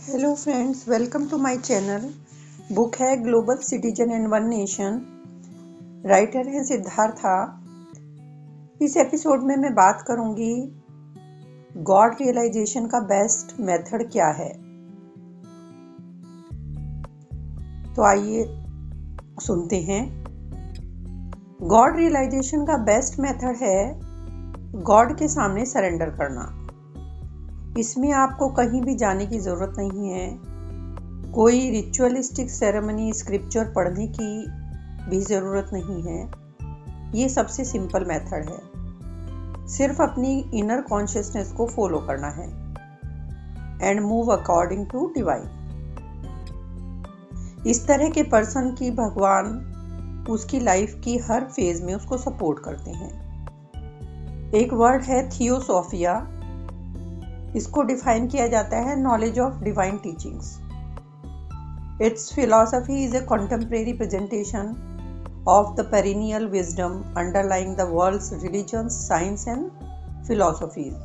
Hello friends, welcome to my channel. Book है global citizen and one nation. Writer है सिद्धार्था। इस episode में मैं बात करूंगी गॉड रियलाइजेशन का बेस्ट मेथड क्या है। तो आइए सुनते हैं। गॉड रियलाइजेशन का बेस्ट मेथड है गॉड के सामने सरेंडर करना। इसमें आपको कहीं भी जाने की ज़रूरत नहीं है। कोई रिचुअलिस्टिक सेरेमनी स्क्रिप्चर पढ़ने की भी ज़रूरत नहीं है। ये सबसे सिंपल मेथड है। सिर्फ अपनी इनर कॉन्शियसनेस को फॉलो करना है and move according to divine. इस तरह के पर्सन की भगवान उसकी लाइफ की हर फेज में उसको सपोर्ट करते हैं। एक वर्ड है थियोसोफिया। इसको डिफाइन किया जाता है knowledge of divine teachings. It's philosophy is a contemporary presentation of the perennial wisdom underlying the world's religions, science and philosophies.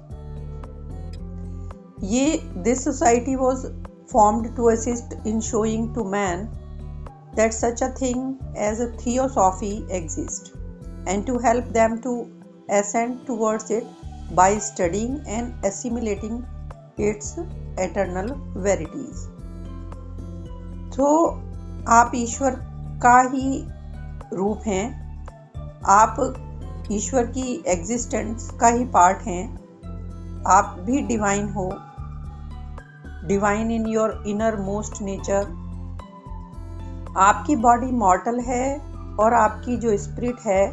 This society was formed to assist in showing to man that such a thing as a theosophy exists and to help them to ascend towards it by studying and assimilating its eternal verities. तो आप ईश्वर का ही रूप हैं। आप ईश्वर की existence का ही part हैं। आप भी डिवाइन हो, divine in your inner most nature. आपकी बॉडी मॉर्टल है और आपकी जो स्पिरिट है,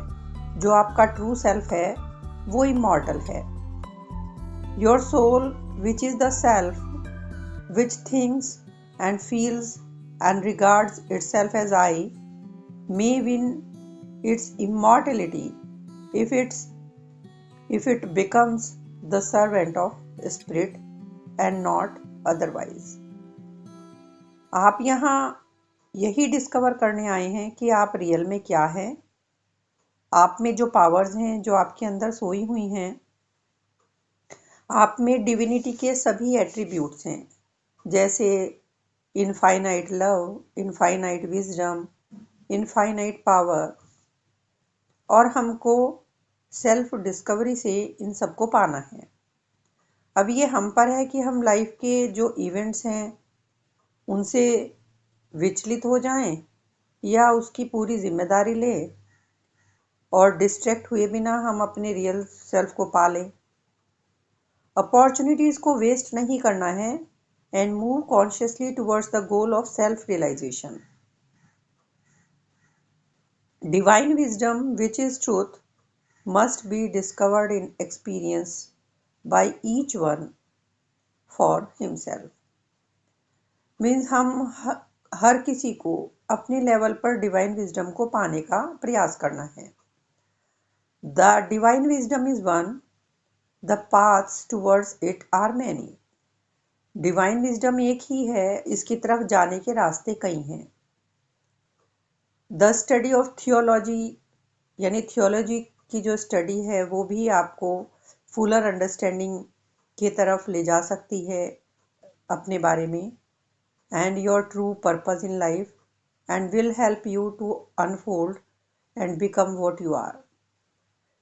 जो आपका ट्रू सेल्फ है, वो इमॉर्टल है। Your soul which is the self which thinks and feels and regards itself as I may win its immortality if it becomes the servant of spirit and not otherwise. आप यहाँ यही discover करने आए हैं कि आप real में क्या हैं। आप में जो पावर्स हैं, जो आपके अंदर सोई हुई हैं, आप में डिविनिटी के सभी एट्रीब्यूट्स हैं, जैसे infinite love, infinite wisdom, infinite power. और हमको सेल्फ डिस्कवरी से इन सबको पाना है। अब ये हम पर है कि हम लाइफ के जो इवेंट्स हैं उनसे विचलित हो जाएं या उसकी पूरी जिम्मेदारी लें और डिस्ट्रैक्ट हुए बिना हम अपने रियल सेल्फ को पालें। अपॉर्चुनिटीज़ को वेस्ट नहीं करना है and move consciously towards the goal of self-realization. Divine wisdom, which is truth, must be discovered in experience by each one for himself. Means हम हर किसी को अपने लेवल पर डिवाइन विजडम को पाने का प्रयास करना है। The divine wisdom is one, the paths towards it are many. Divine wisdom एक ही है, इसकी तरफ जाने के रास्ते कई हैं। द स्टडी ऑफ थियोलॉजी, यानी थियोलॉजी की जो स्टडी है वो भी आपको फुलर अंडरस्टैंडिंग की तरफ ले जा सकती है अपने बारे में and your true purpose in life and will help you to unfold and become what you are.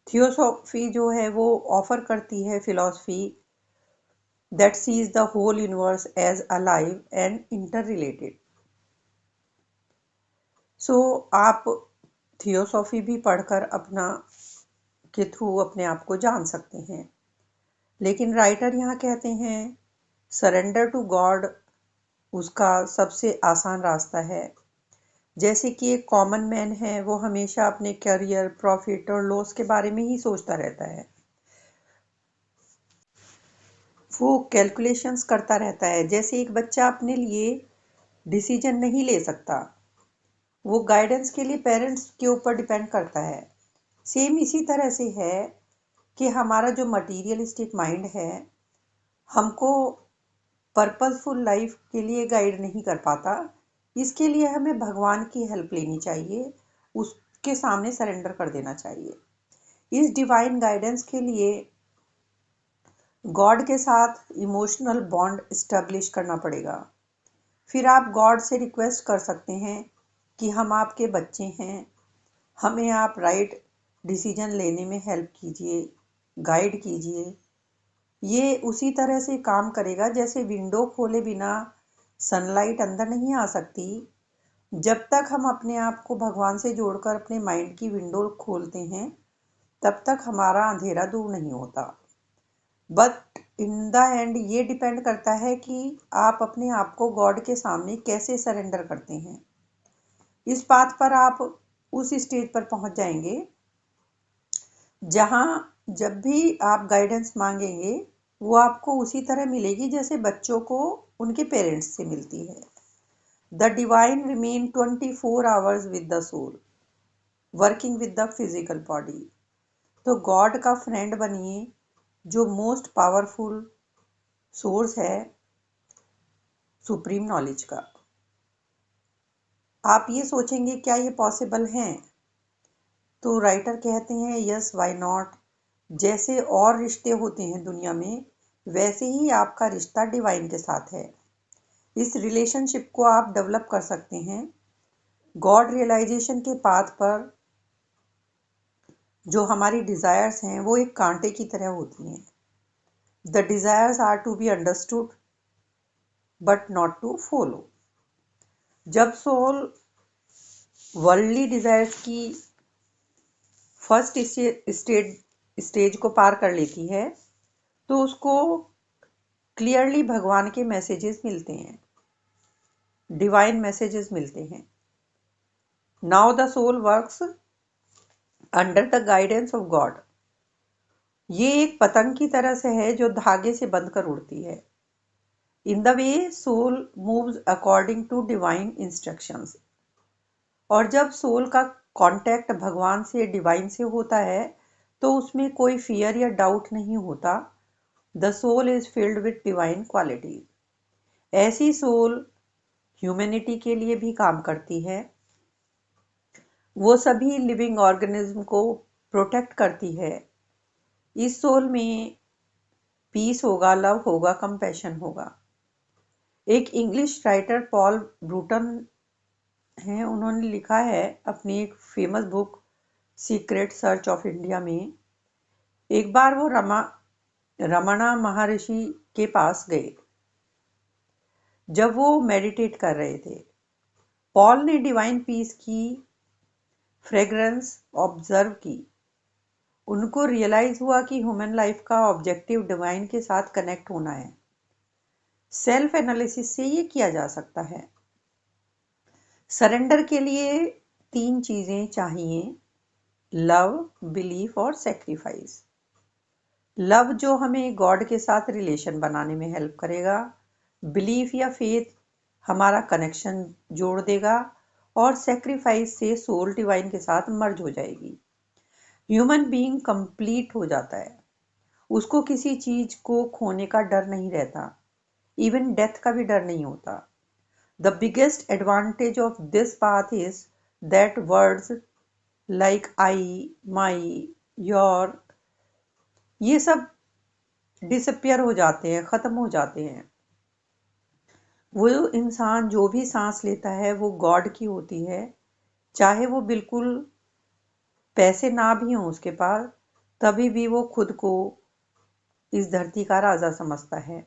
Theosophy जो है वो ऑफर करती है philosophy that sees the whole universe as alive and interrelated. So आप थियोसॉफी भी पढ़कर अपना के थ्रू अपने आप को जान सकते हैं। लेकिन राइटर यहाँ कहते हैं सरेंडर टू गॉड उसका सबसे आसान रास्ता है। जैसे कि एक कॉमन मैन है, वो हमेशा अपने करियर, प्रॉफिट और लॉस के बारे में ही सोचता रहता है। वो कैलकुलेशंस करता रहता है। जैसे एक बच्चा अपने लिए डिसीजन नहीं ले सकता, वो गाइडेंस के लिए पेरेंट्स के ऊपर डिपेंड करता है। सेम इसी तरह से है कि हमारा जो मटीरियलिस्टिक माइंड है हमको पर्पसफुल लाइफ के लिए गाइड नहीं कर पाता। इसके लिए हमें भगवान की हेल्प लेनी चाहिए, उसके सामने सरेंडर कर देना चाहिए। इस डिवाइन गाइडेंस के लिए गॉड के साथ इमोशनल बॉन्ड इस्टेब्लिश करना पड़ेगा। फिर आप गॉड से रिक्वेस्ट कर सकते हैं कि हम आपके बच्चे हैं, हमें आप राइट डिसीजन लेने में हेल्प कीजिए, गाइड कीजिए। ये उसी तरह से काम करेगा जैसे विंडो खोले बिना सनलाइट अंदर नहीं आ सकती। जब तक हम अपने आप को भगवान से जोड़कर अपने माइंड की विंडो खोलते हैं, तब तक हमारा अंधेरा दूर नहीं होता। बट इन द एंड ये डिपेंड करता है कि आप अपने आप को गॉड के सामने कैसे सरेंडर करते हैं। इस बात पर आप उस स्टेज पर पहुंच जाएंगे जहां जब भी आप गाइडेंस मांगेंगे वो आपको उसी तरह मिलेगी जैसे बच्चों को उनके पेरेंट्स से मिलती है। The divine remain 24 hours with the soul, working with the physical body. तो गॉड का फ्रेंड बनिए, जो मोस्ट पावरफुल सोर्स है सुप्रीम नॉलेज का। आप ये सोचेंगे क्या ये पॉसिबल है? तो राइटर कहते हैं यस व्हाई नॉट। जैसे और रिश्ते होते हैं दुनिया में, वैसे ही आपका रिश्ता डिवाइन के साथ है। इस रिलेशनशिप को आप डेवलप कर सकते हैं। गॉड रियलाइजेशन के पाथ पर जो हमारी डिज़ायर्स हैं वो एक कांटे की तरह होती हैं। The desires are to be understood but not to follow. जब सोल वर्ल्डली डिज़ायर्स की फर्स्ट स्टेज को पार कर लेती है तो उसको क्लियरली भगवान के मैसेजेस मिलते हैं, डिवाइन मैसेजेस मिलते हैं। Now the soul works under the guidance of God. ये एक पतंग की तरह से है जो धागे से बंधकर उड़ती है। In the way soul moves according to divine instructions. और जब सोल का कांटेक्ट भगवान से, डिवाइन से होता है, तो उसमें कोई फियर या डाउट नहीं होता। The soul is filled with divine quality. ऐसी सोल ह्यूमैनिटी के लिए भी काम करती है। वो सभी लिविंग ऑर्गेनिज्म को प्रोटेक्ट करती है। इस सोल में पीस होगा, लव होगा, कंपैशन होगा। एक इंग्लिश राइटर पॉल ब्रूटन हैं, उन्होंने लिखा है अपनी एक famous book secret search of India में, एक बार वो रमणा महर्षि के पास गए जब वो मेडिटेट कर रहे थे। पॉल ने डिवाइन पीस की फ्रेग्रेंस ऑब्जर्व की। उनको रियलाइज हुआ कि ह्यूमन लाइफ का ऑब्जेक्टिव डिवाइन के साथ कनेक्ट होना है। सेल्फ एनालिसिस से ये किया जा सकता है। सरेंडर के लिए 3 चीजें चाहिए: लव, बिलीफ और सेक्रीफाइस। लव जो हमें गॉड के साथ रिलेशन बनाने में हेल्प करेगा, बिलीफ या फेथ हमारा कनेक्शन जोड़ देगा, और सेक्रीफाइस से सोल डिवाइन के साथ मर्ज हो जाएगी। ह्यूमन बीइंग कंप्लीट हो जाता है। उसको किसी चीज को खोने का डर नहीं रहता, इवन डेथ का भी डर नहीं होता। The biggest advantage of this path is that words like I, my, your, ये सब डिसअपियर हो जाते हैं, खत्म हो जाते हैं। वो इंसान जो भी सांस लेता है वो गॉड की होती है, चाहे वो बिल्कुल पैसे ना भी हों उसके पास, तभी भी वो खुद को इस धरती का राजा समझता है।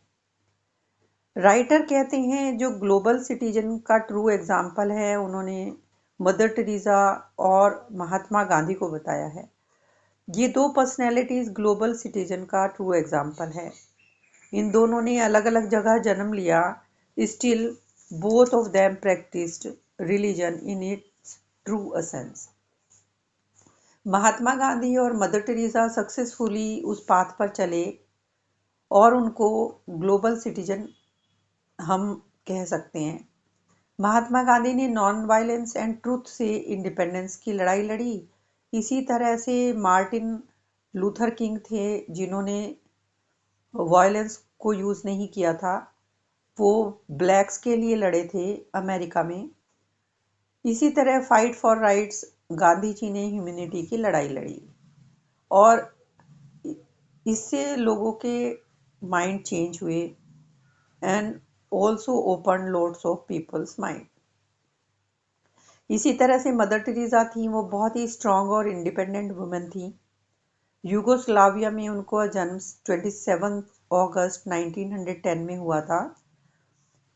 राइटर कहते हैं जो ग्लोबल सिटीजन का ट्रू एग्जाम्पल है, उन्होंने मदर टेरेसा और महात्मा गांधी को बताया है। ये 2 पर्सनैलिटीज ग्लोबल सिटीजन का ट्रू एग्जाम्पल है। इन दोनों ने अलग अलग जगह जन्म लिया, still both of them practised religion in its true essence. Mahatma Gandhi और मदर टेरेसा सक्सेसफुली उस पाथ पर चले और उनको ग्लोबल सिटीजन हम कह सकते हैं। महात्मा गांधी ने नॉन वायलेंस एंड ट्रूथ से इंडिपेंडेंस की लड़ाई लड़ी। इसी तरह से मार्टिन लूथर किंग थे, जिन्होंने वायलेंस को यूज़ नहीं किया था। वो ब्लैक्स के लिए लड़े थे अमेरिका में। इसी तरह fight for rights Gandhi ji ने ह्यूमैनिटी की लड़ाई लड़ी, और इससे लोगों के माइंड चेंज हुए and also opened lots of people's mind. इसी तरह से मदर टेरेसा थी, वो बहुत ही स्ट्रांग और इंडिपेंडेंट वुमेन थी। यूगोस्लाविया में उनको जन्म 27 अगस्त 1910 में हुआ था।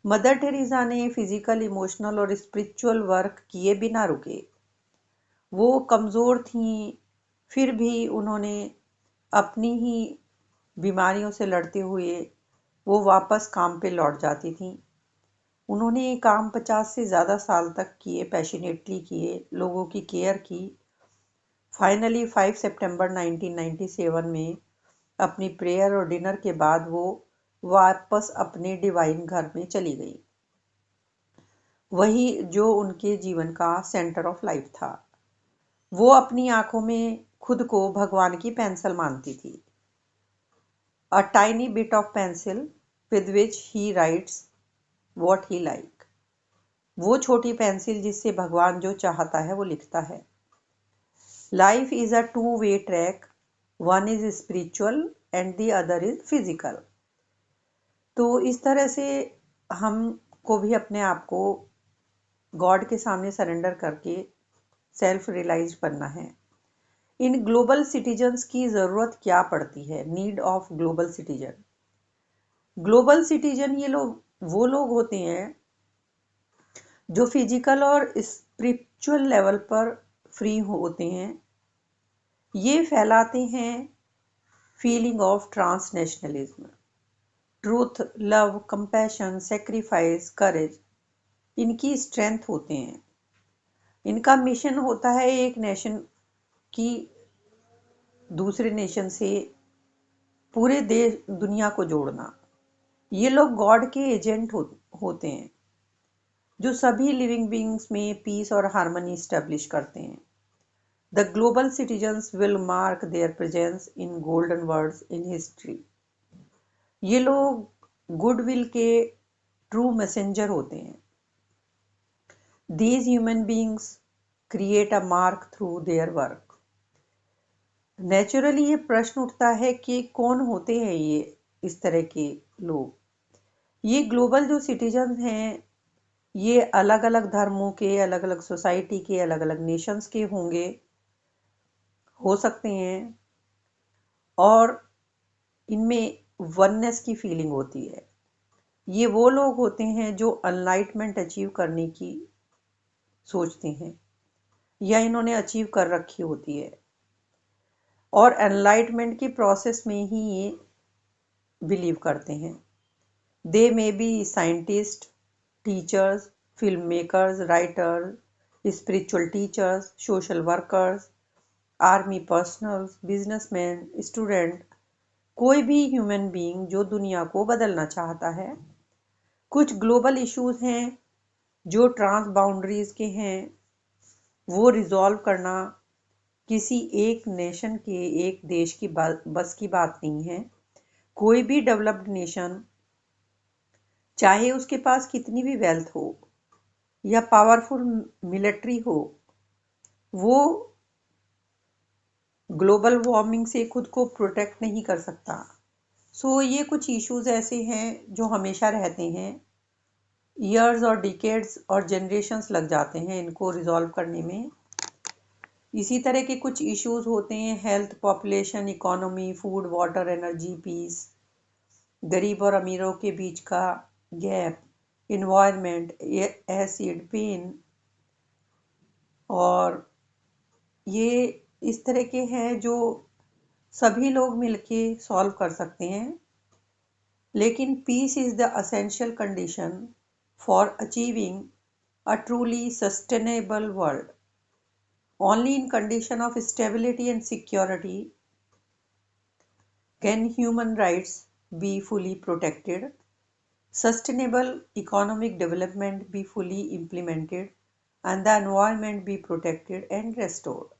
मदर टेरेसा ने फिजिकल, इमोशनल और स्पिरिचुअल वर्क किए बिना रुके। वो कमज़ोर थीं, फिर भी उन्होंने अपनी ही बीमारियों से लड़ते हुए वो वापस काम पे लौट जाती थीं। उन्होंने ये काम 50 से ज़्यादा साल तक किए, पैशनेटली किए, लोगों की केयर की। फाइनली 5 सितंबर 1997 में अपनी प्रेयर और डिनर के बाद वो वापस अपने डिवाइन घर में चली गई, वही जो उनके जीवन का सेंटर ऑफ लाइफ था। वो अपनी आंखों में खुद को भगवान की पेंसिल मानती थी। A tiny bit of pencil with which he rights what he like. वो छोटी पेंसिल जिससे भगवान जो चाहता है वो लिखता है। Life is a two way track, one is spiritual and the other is physical. तो इस तरह से हमको भी अपने आप को गॉड के सामने सरेंडर करके सेल्फ रियलाइज करना है। इन ग्लोबल सिटीजन्स की ज़रूरत क्या पड़ती है? Need of global citizen. Global citizen ये लोग वो लोग होते हैं जो फिजिकल और स्पिरिचुअल लेवल पर फ्री होते हैं। ये फैलाते हैं feeling of transnationalism, truth, love, compassion, sacrifice, courage इनकी स्ट्रेंथ होते हैं। इनका मिशन होता है एक नेशन की दूसरे नेशन से पूरे देश दुनिया को जोड़ना। ये लोग गॉड के एजेंट होते हैं जो सभी लिविंग बीइंग्स में पीस और हार्मनी स्टैब्लिश करते हैं। The global citizens will mark there presence in golden words in history. ये लोग गुडविल के ट्रू मैसेंजर होते हैं। These human beings create a mark through their work. Naturally ये प्रश्न उठता है कि कौन होते हैं ये इस तरह के लोग? ये ग्लोबल जो सिटीजन हैं ये अलग अलग धर्मों के, अलग अलग सोसाइटी के, अलग अलग नेशंस के होंगे, हो सकते हैं, और इनमें वननेस की फीलिंग होती है। ये वो लोग होते हैं जो एनलाइटमेंट अचीव करने की सोचते हैं या इन्होंने अचीव कर रखी होती है, और एनलाइटमेंट की प्रोसेस में ही ये बिलीव करते हैं। They may be scientist, teachers, film makers, writers, spiritual teachers, social workers, army personnels, businessman, student, कोई भी ह्यूमन बीइंग जो दुनिया को बदलना चाहता है। कुछ ग्लोबल इश्यूज हैं जो ट्रांस बाउंड्रीज के हैं, वो रिजॉल्व करना किसी एक नेशन के, एक देश की बस की बात नहीं है। कोई भी डेवलप्ड नेशन, चाहे उसके पास कितनी भी वेल्थ हो या पावरफुल मिलिट्री हो, वो ग्लोबल वार्मिंग से खुद को प्रोटेक्ट नहीं कर सकता। सो ये कुछ इश्यूज ऐसे हैं जो हमेशा रहते हैं। ईयर्स और डिकेड्स और जनरेशन्स लग जाते हैं इनको रिजॉल्व करने में। इसी तरह के कुछ इश्यूज होते हैं health, population, economy, food, water, energy, peace, गरीब और अमीरों के बीच का गैप, इन्वायरमेंट, एसिड, पेन, और ये इस तरह के हैं जो सभी लोग मिलके सॉल्व कर सकते हैं। लेकिन peace is the essential condition for achieving a truly sustainable world. Only in condition of stability and security can human rights be fully protected, sustainable economic development be fully implemented, and the environment be protected and restored.